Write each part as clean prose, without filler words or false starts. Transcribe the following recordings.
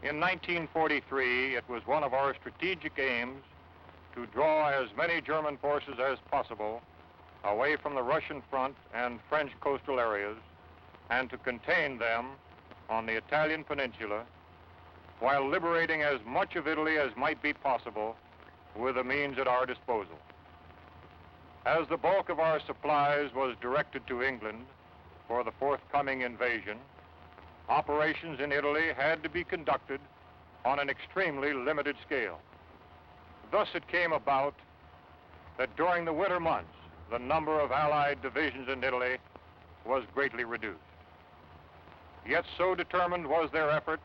In 1943, it was one of our strategic aims to draw as many German forces as possible away from the Russian front and French coastal areas and to contain them on the Italian peninsula while liberating as much of Italy as might be possible with the means at our disposal. As the bulk of our supplies was directed to England for the forthcoming invasion, operations in Italy had to be conducted on an extremely limited scale. Thus it came about that during the winter months, the number of Allied divisions in Italy was greatly reduced. Yet so determined was their effort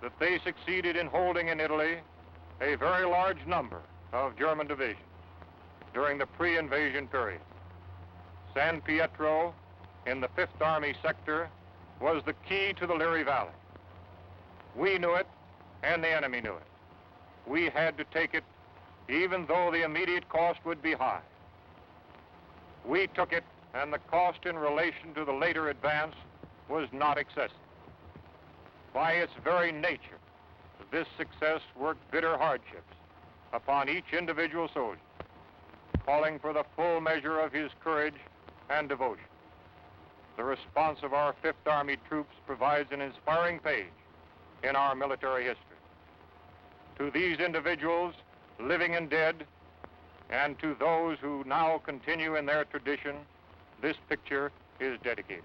that they succeeded in holding in Italy a very large number of German divisions during the pre-invasion period. San Pietro in the 5th Army sector was the key to the Liri Valley. We knew it, and the enemy knew it. We had to take it, even though the immediate cost would be high. We took it, and the cost in relation to the later advance was not excessive. By its very nature, this success worked bitter hardships upon each individual soldier, calling for the full measure of his courage and devotion. The response of our 5th Army troops provides an inspiring page in our military history. To these individuals, living and dead, and to those who now continue in their tradition, this picture is dedicated.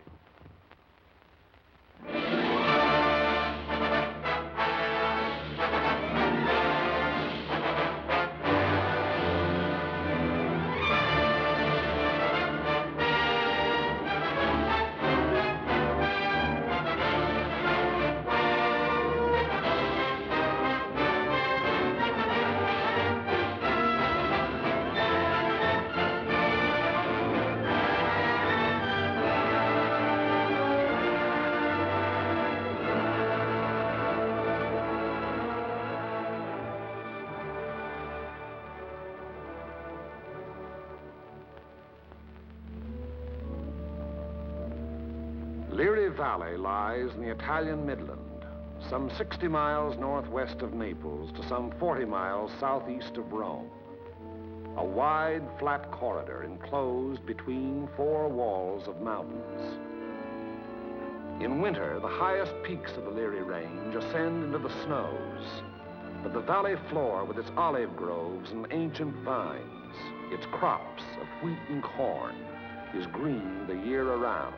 Liri Valley lies in the Italian Midland, some 60 miles northwest of Naples to some 40 miles southeast of Rome. A wide, flat corridor enclosed between 4 walls of mountains. In winter, the highest peaks of the Liri Range ascend into the snows, but the valley floor with its olive groves and ancient vines, its crops of wheat and corn, is green the year around.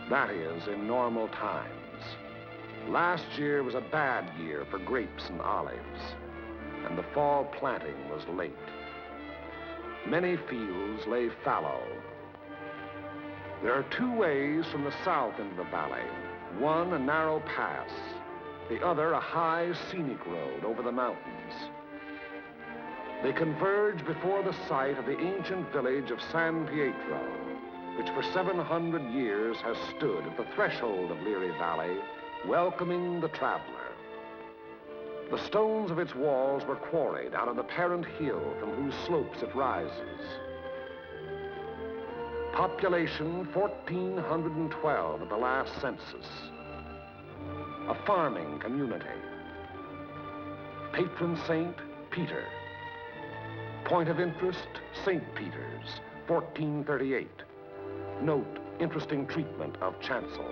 That is, in normal times. Last year was a bad year for grapes and olives, and the fall planting was late. Many fields lay fallow. There are 2 ways from the south into the valley. One, a narrow pass. The other, a high, scenic road over the mountains. They converge before the site of the ancient village of San Pietro, which for 700 years has stood at the threshold of Liri Valley, welcoming the traveler. The stones of its walls were quarried out of the parent hill from whose slopes it rises. Population 1,412 at the last census. A farming community. Patron saint, Peter. Point of interest, St. Peter's, 1438. Note, interesting treatment of chancel.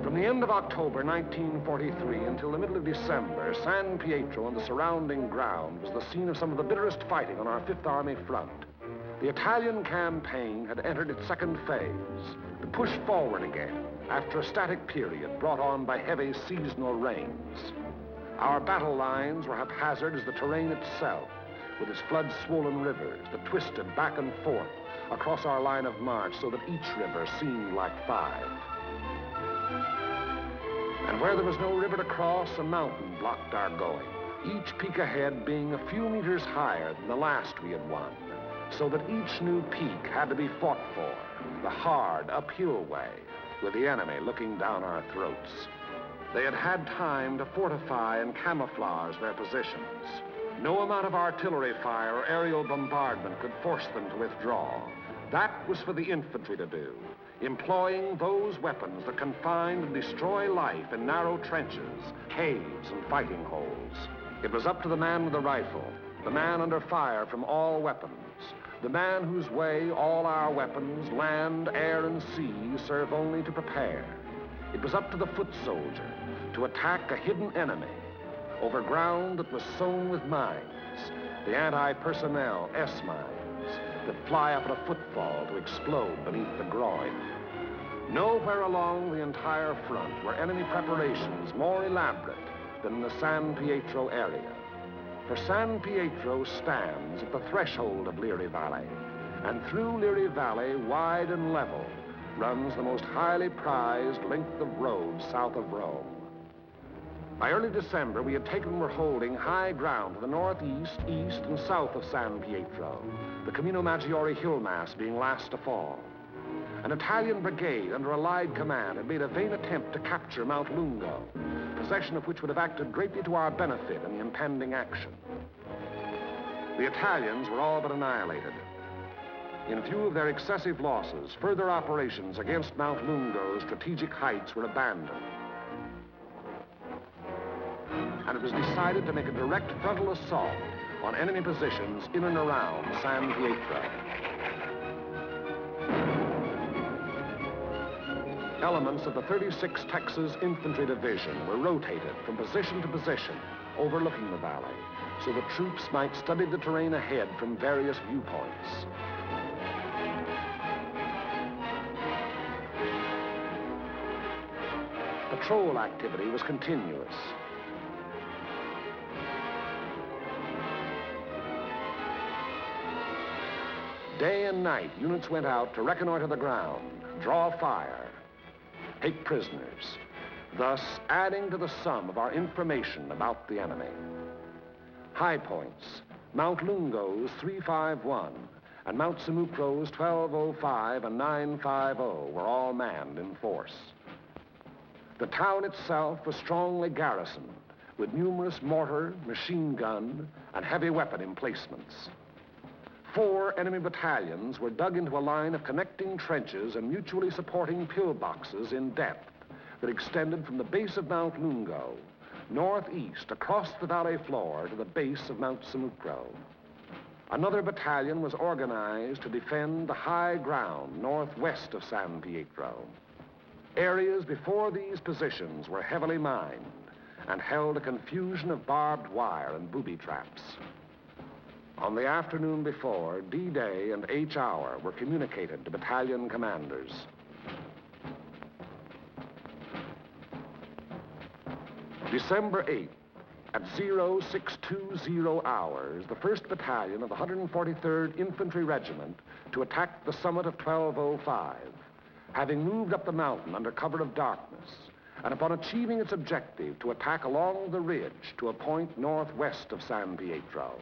From the end of October 1943 until the middle of December, San Pietro and the surrounding ground was the scene of some of the bitterest fighting on our 5th Army front. The Italian campaign had entered its second phase, the push forward again, after a static period brought on by heavy seasonal rains. Our battle lines were haphazard as the terrain itself, with its flood-swollen rivers that twisted back and forth across our line of march so that each river seemed like 5. And where there was no river to cross, a mountain blocked our going, each peak ahead being a few meters higher than the last we had won, so that each new peak had to be fought for, the hard, uphill way, with the enemy looking down our throats. They had had time to fortify and camouflage their positions. No amount of artillery fire or aerial bombardment could force them to withdraw. That was for the infantry to do, employing those weapons that can find and destroy life in narrow trenches, caves, and fighting holes. It was up to the man with the rifle, the man under fire from all weapons, the man whose way all our weapons, land, air, and sea, serve only to prepare. It was up to the foot soldier to attack a hidden enemy over ground that was sown with mines, the anti-personnel S-mines that fly up at a footfall to explode beneath the groin. Nowhere along the entire front were enemy preparations more elaborate than in the San Pietro area. For San Pietro stands at the threshold of Liri Valley, and through Liri Valley, wide and level, runs the most highly prized length of road south of Rome. By early December, we had taken and were holding high ground to the northeast, east, and south of San Pietro, the Camino Maggiore hill mass being last to fall. An Italian brigade under Allied command had made a vain attempt to capture Mount Lungo, possession of which would have acted greatly to our benefit in the impending action. The Italians were all but annihilated. In view of their excessive losses, further operations against Mount Lungo's strategic heights were abandoned. And it was decided to make a direct frontal assault on enemy positions in and around San Pietro. Elements of the 36th Texas Infantry Division were rotated from position to position, overlooking the valley, so the troops might study the terrain ahead from various viewpoints. Patrol activity was continuous. Day and night, units went out to reconnoiter the ground, draw fire, take prisoners, thus adding to the sum of our information about the enemy. High points, Mount Lungo's 351 and Mount Simucro's 1205 and 950 were all manned in force. The town itself was strongly garrisoned with numerous mortar, machine gun, and heavy weapon emplacements. 4 enemy battalions were dug into a line of connecting trenches and mutually supporting pillboxes in depth that extended from the base of Mount Lungo, northeast across the valley floor to the base of Mount Simucro. Another battalion was organized to defend the high ground northwest of San Pietro. Areas before these positions were heavily mined and held a confusion of barbed wire and booby traps. On the afternoon before, D-Day and H-Hour were communicated to battalion commanders. December 8th, at 0620 hours, the 1st Battalion of the 143rd Infantry Regiment to attack the summit of 1205, having moved up the mountain under cover of darkness, and upon achieving its objective to attack along the ridge to a point northwest of San Pietro.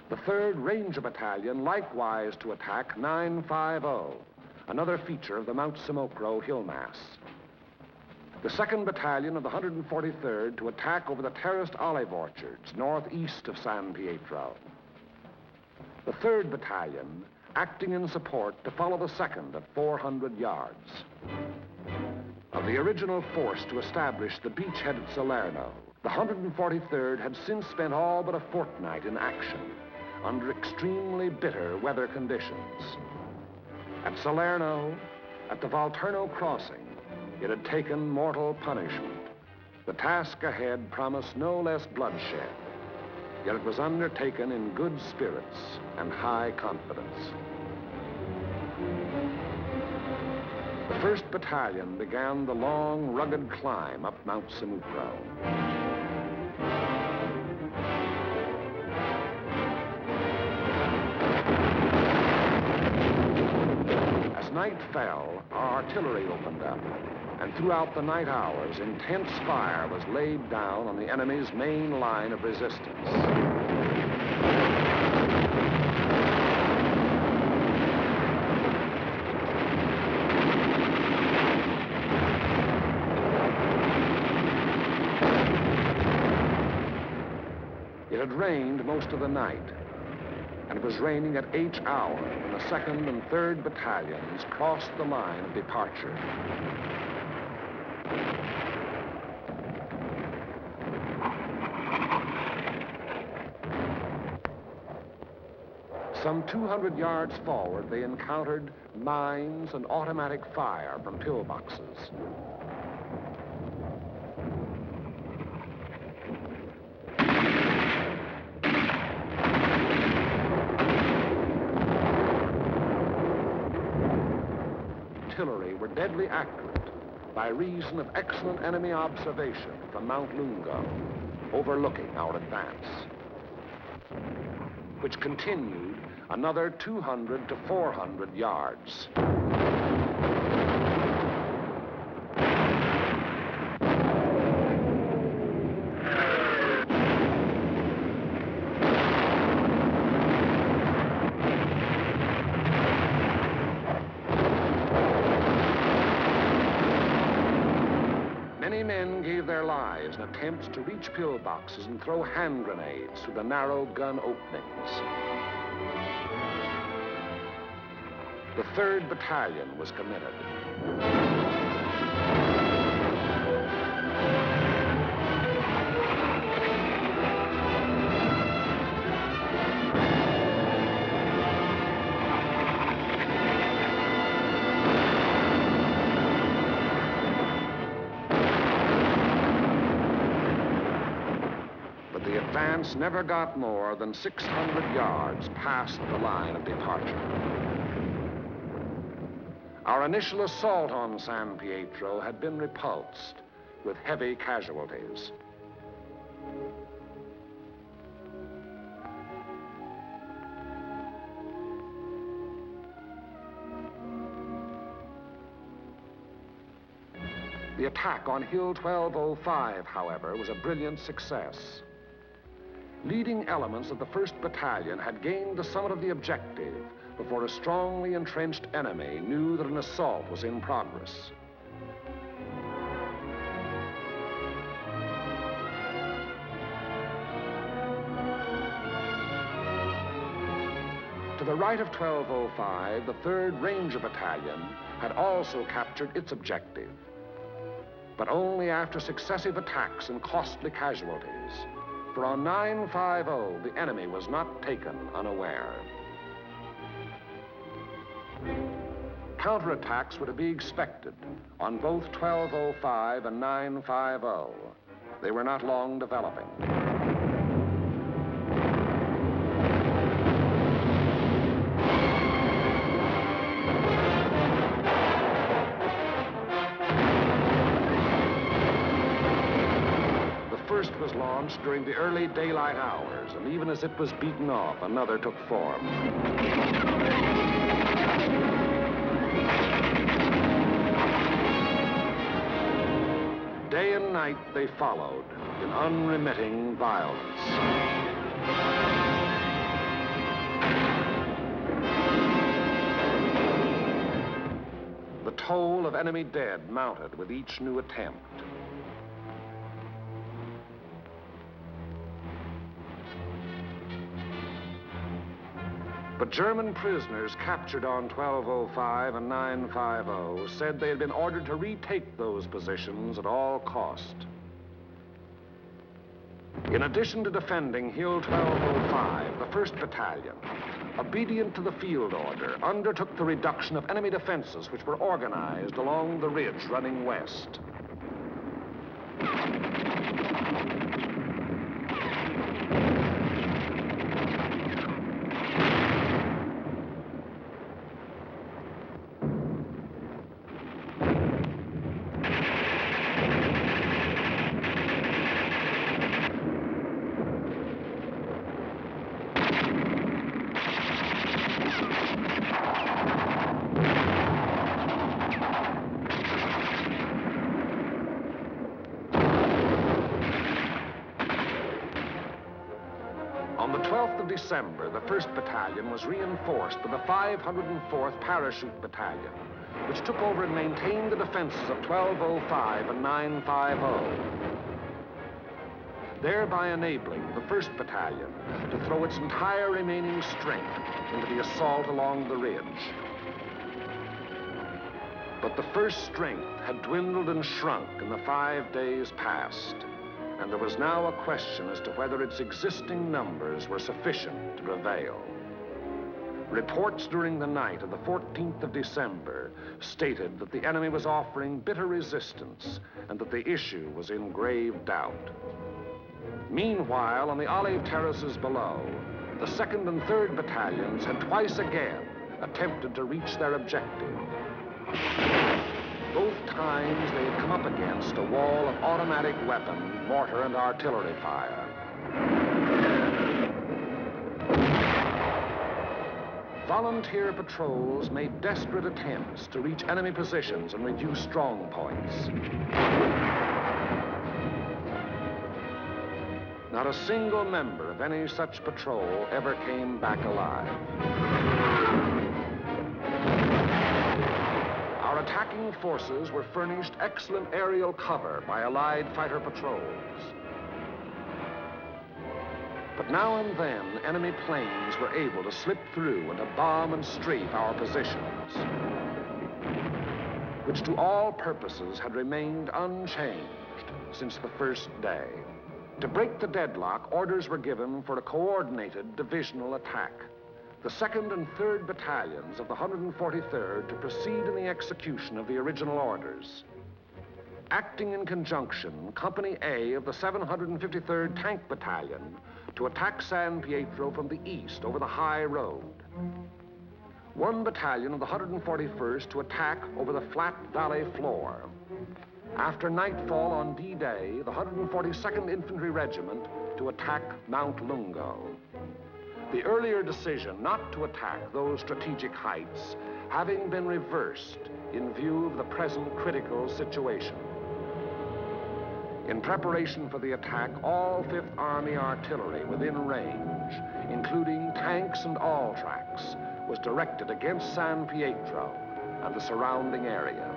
The 3rd Ranger Battalion likewise to attack 950, another feature of the Mount Simucro hill mass. The 2nd Battalion of the 143rd to attack over the terraced olive orchards northeast of San Pietro. The 3rd Battalion acting in support to follow the 2nd at 400 yards. Of the original force to establish the beachhead at Salerno, the 143rd had since spent all but a fortnight in action under extremely bitter weather conditions. At Salerno, at the Volturno crossing, it had taken mortal punishment. The task ahead promised no less bloodshed, yet it was undertaken in good spirits and high confidence. The 1st Battalion began the long, rugged climb up Mount Simucro. As night fell, our artillery opened up, and throughout the night hours, intense fire was laid down on the enemy's main line of resistance. It had had rained most of the night, and it was raining at each hour when the 2nd and 3rd Battalions crossed the line of departure. Some 200 yards forward, they encountered mines and automatic fire from pillboxes. Artillery were deadly accurate by reason of excellent enemy observation from Mount Lungo, overlooking our advance, which continued another 200 to 400 yards. Many men gave their lives in attempts to reach pillboxes and throw hand grenades through the narrow gun openings. The 3rd Battalion was committed. But the advance never got more than 600 yards past the line of departure. Our initial assault on San Pietro had been repulsed with heavy casualties. The attack on Hill 1205, however, was a brilliant success. Leading elements of the 1st Battalion had gained the summit of the objective before a strongly entrenched enemy knew that an assault was in progress. To the right of 1205, the 3rd Ranger Battalion had also captured its objective, but only after successive attacks and costly casualties. For on 950, the enemy was not taken unaware. Counterattacks were to be expected on both 1205 and 950. They were not long developing. The first was launched during the early daylight hours, and even as it was beaten off, another took form. Day and night they followed in unremitting violence. The toll of enemy dead mounted with each new attempt. But German prisoners captured on 1205 and 950 said they had been ordered to retake those positions at all cost. In addition to defending Hill 1205, the 1st Battalion, obedient to the field order, undertook the reduction of enemy defenses which were organized along the ridge running west. On the 12th of December, the 1st Battalion was reinforced by the 504th Parachute Battalion, which took over and maintained the defenses of 1205 and 950. thereby enabling the 1st Battalion to throw its entire remaining strength into the assault along the ridge. But the 1st strength had dwindled and shrunk in the 5 days past, and there was now a question as to whether its existing numbers were sufficient to prevail. Reports during the night of the 14th of December stated that the enemy was offering bitter resistance and that the issue was in grave doubt. Meanwhile, on the olive terraces below, the 2nd and 3rd Battalions had twice again attempted to reach their objective. Both times they had come up against a wall of automatic weapon, mortar, and artillery fire. Volunteer patrols made desperate attempts to reach enemy positions and reduce strong points. Not a single member of any such patrol ever came back alive. Our attacking forces were furnished excellent aerial cover by Allied fighter patrols. But now and then, enemy planes were able to slip through and to bomb and strafe our positions, which to all purposes had remained unchanged since the 1st day. To break the deadlock, orders were given for a coordinated divisional attack. The 2nd and 3rd Battalions of the 143rd to proceed in the execution of the original orders. Acting in conjunction, Company A of the 753rd Tank Battalion to attack San Pietro from the east over the high road. 1 battalion of the 141st to attack over the flat valley floor. After nightfall on D-Day, the 142nd Infantry Regiment to attack Mount Lungo. The earlier decision not to attack those strategic heights having been reversed in view of the present critical situation. In preparation for the attack, all 5th Army artillery within range, including tanks and all tracks, was directed against San Pietro and the surrounding area.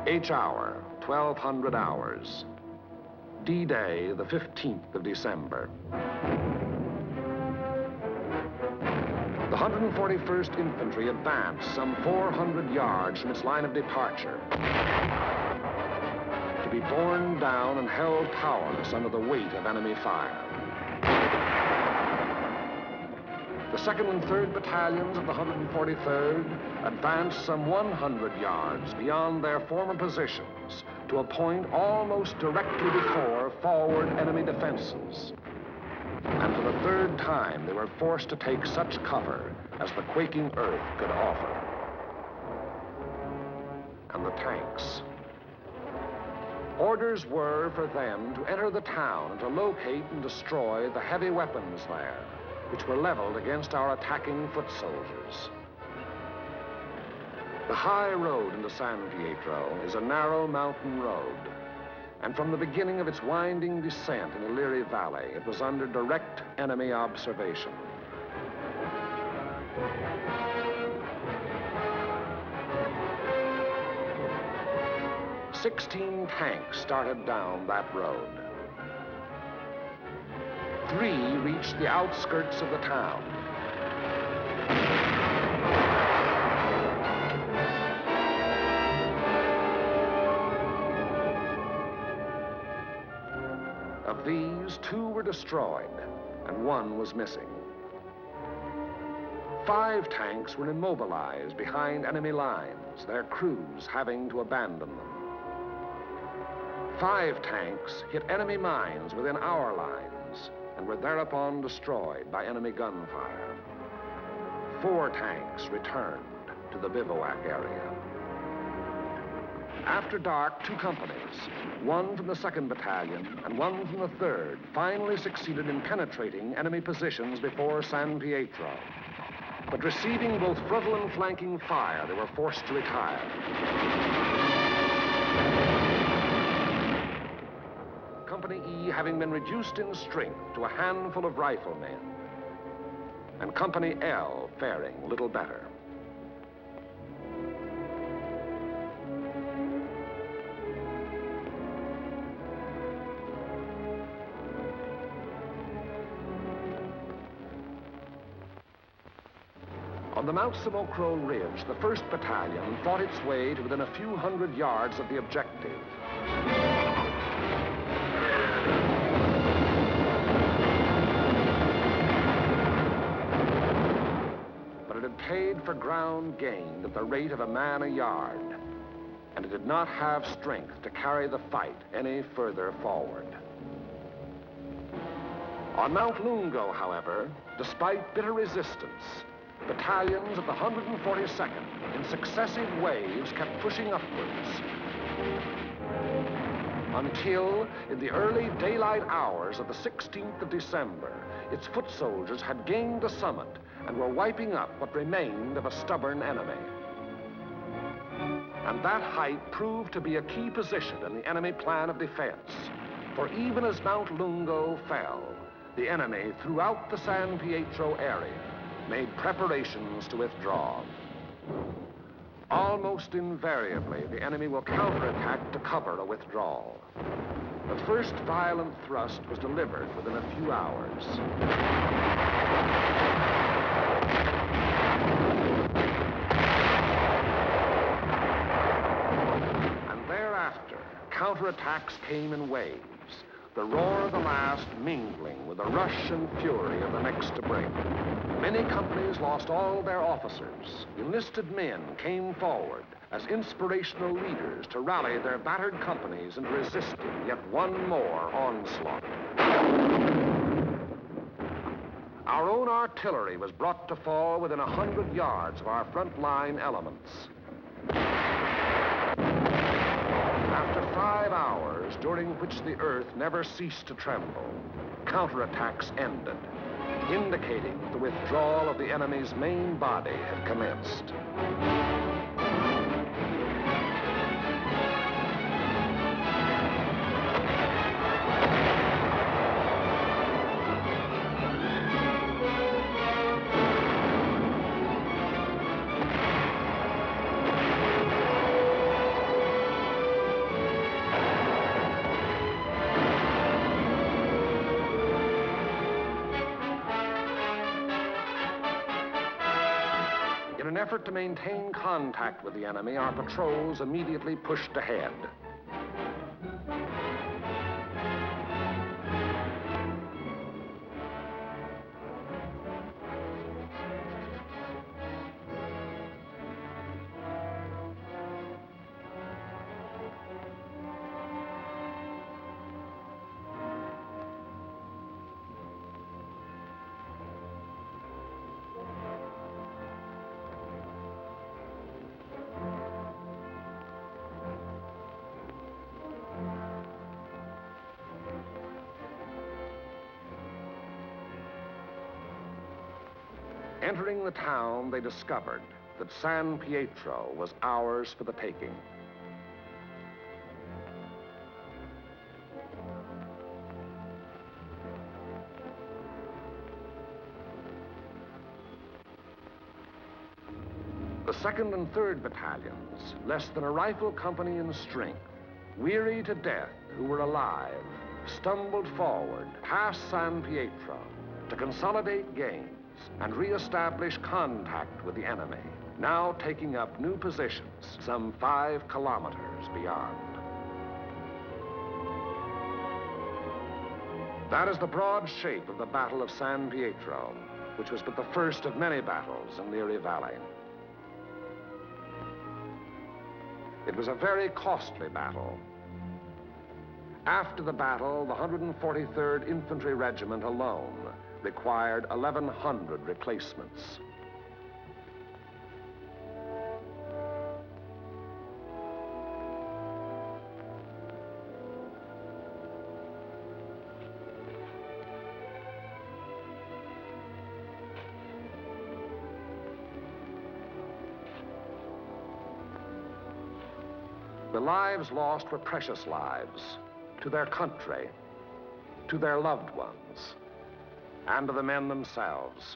H-hour, 1200 hours. D-Day, the 15th of December. The 141st Infantry advanced some 400 yards from its line of departure, to be borne down and held powerless under the weight of enemy fire. The 2nd and 3rd Battalions of the 143rd advanced some 100 yards beyond their former positions to a point almost directly before forward enemy defenses. And for the 3rd time, they were forced to take such cover as the quaking earth could offer. And the tanks. Orders were for them to enter the town and to locate and destroy the heavy weapons there, which were leveled against our attacking foot soldiers. The high road into San Pietro is a narrow mountain road, and from the beginning of its winding descent in the Liri Valley, it was under direct enemy observation. "16 tanks started down that road. 3 reached the outskirts of the town. Of these, 2 were destroyed, and 1 was missing. 5 tanks were immobilized behind enemy lines, their crews having to abandon them. 5 tanks hit enemy mines within our lines and were thereupon destroyed by enemy gunfire. 4 tanks returned to the bivouac area. After dark, 2 companies, 1 from the 2nd Battalion and 1 from the 3rd, finally succeeded in penetrating enemy positions before San Pietro. But receiving both frontal and flanking fire, they were forced to retire. Company E having been reduced in strength to a handful of riflemen, and Company L faring little better. On the Mount Samocro Ridge, the 1st Battalion fought its way to within a few hundred yards of the objective. But it had paid for ground gained at the rate of a man a yard, and it did not have strength to carry the fight any further forward. On Mount Lungo, however, despite bitter resistance, battalions of the 142nd, in successive waves, kept pushing upwards. Until, in the early daylight hours of the 16th of December, its foot soldiers had gained the summit and were wiping up what remained of a stubborn enemy. And that height proved to be a key position in the enemy plan of defense. For even as Mount Lungo fell, the enemy throughout the San Pietro area made preparations to withdraw. Almost invariably, the enemy will counterattack to cover a withdrawal. The first violent thrust was delivered within a few hours. And thereafter, counterattacks came in waves, the roar of the last mingling with the rush and fury of the next to break. Many companies lost all their officers. Enlisted men came forward as inspirational leaders to rally their battered companies into resisting yet one more onslaught. Our own artillery was brought to fall within 100 yards of our front-line elements. After 5 hours, during which the earth never ceased to tremble, counterattacks ended, indicating that the withdrawal of the enemy's main body had commenced. In an effort to maintain contact with the enemy, our patrols immediately pushed ahead. Entering the town, they discovered that San Pietro was ours for the taking. The 2nd and 3rd battalions, less than a rifle company in strength, weary to death who were alive, stumbled forward past San Pietro to consolidate gains and re-establish contact with the enemy, now taking up new positions some 5 kilometers beyond. That is the broad shape of the Battle of San Pietro, which was but the first of many battles in Liri Valley. It was a very costly battle. After the battle, the 143rd Infantry Regiment alone required 1,100 replacements. The lives lost were precious lives to their country, to their loved ones, and to the men themselves.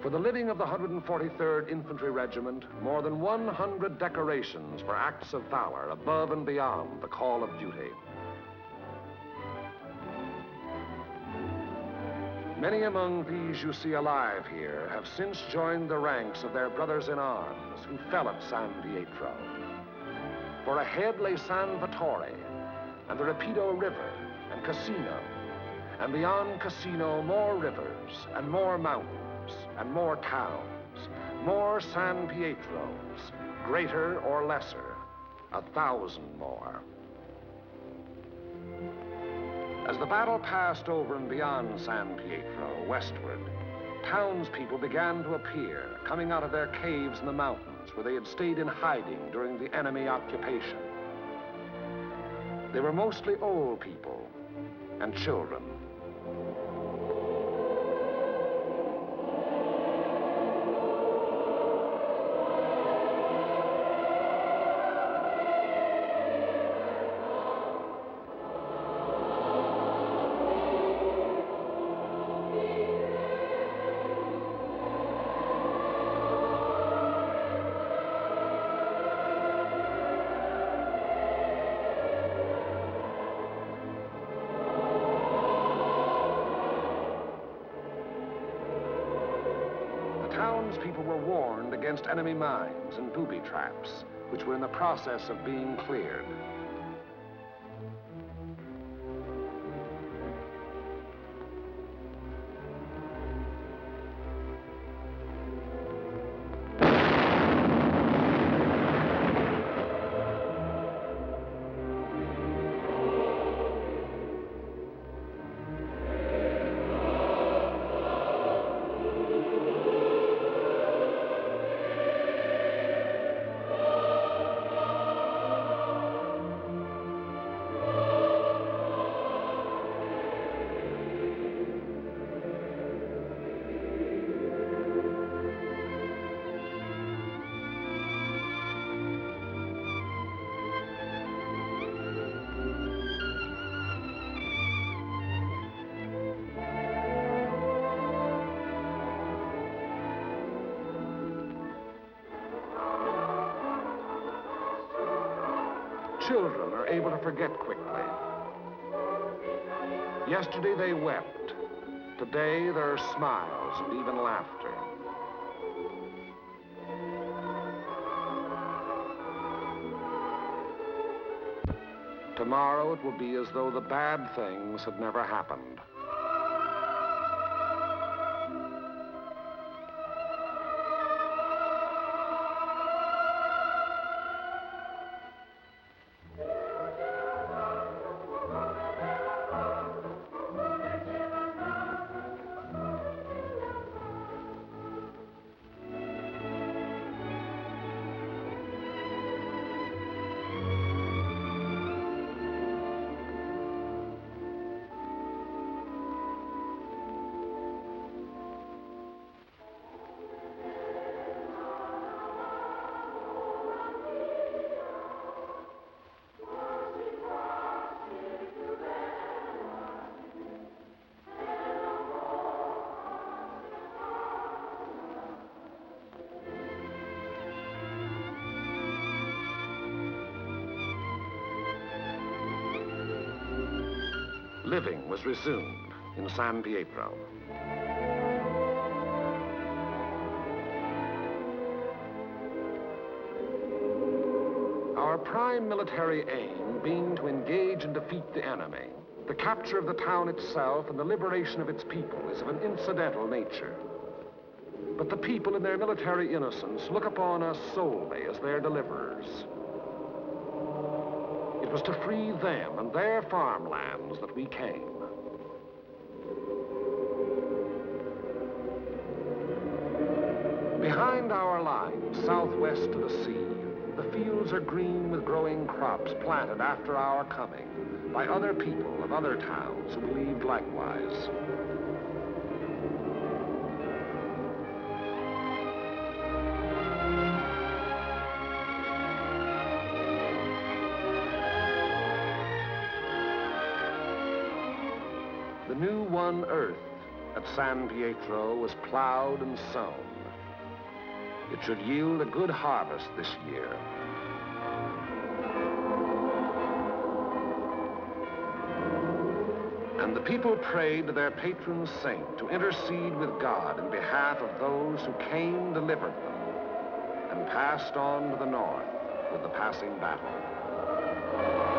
For the living of the 143rd Infantry Regiment, more than 100 decorations for acts of valor above and beyond the call of duty. Many among these you see alive here have since joined the ranks of their brothers in arms who fell at San Pietro. For ahead lay San Vittore and the Rapido River and Cassino, and beyond Cassino more rivers and more mountains and more towns, more San Pietros, greater or lesser, 1,000 more. As the battle passed over and beyond San Pietro, westward, townspeople began to appear, coming out of their caves in the mountains where they had stayed in hiding during the enemy occupation. They were mostly old people and children. Townspeople were warned against enemy mines and booby traps, which were in the process of being cleared. Children are able to forget quickly. Yesterday they wept. Today there are smiles and even laughter. Tomorrow it will be as though the bad things had never happened. Living was resumed in San Pietro. Our Our prime military aim being to engage and defeat the enemy, the capture of the town itself and the liberation of its people is of an incidental nature. But the people in their military innocence look upon us solely as their deliverers. It was to free them and their farmlands that we came. Behind our lines, southwest to the sea, the fields are green with growing crops planted after our coming by other people of other towns who believed likewise. The new won earth at San Pietro was plowed and sown. It should yield a good harvest this year. And the people prayed to their patron saint to intercede with God in behalf of those who came, delivered them, and passed on to the north with the passing battle.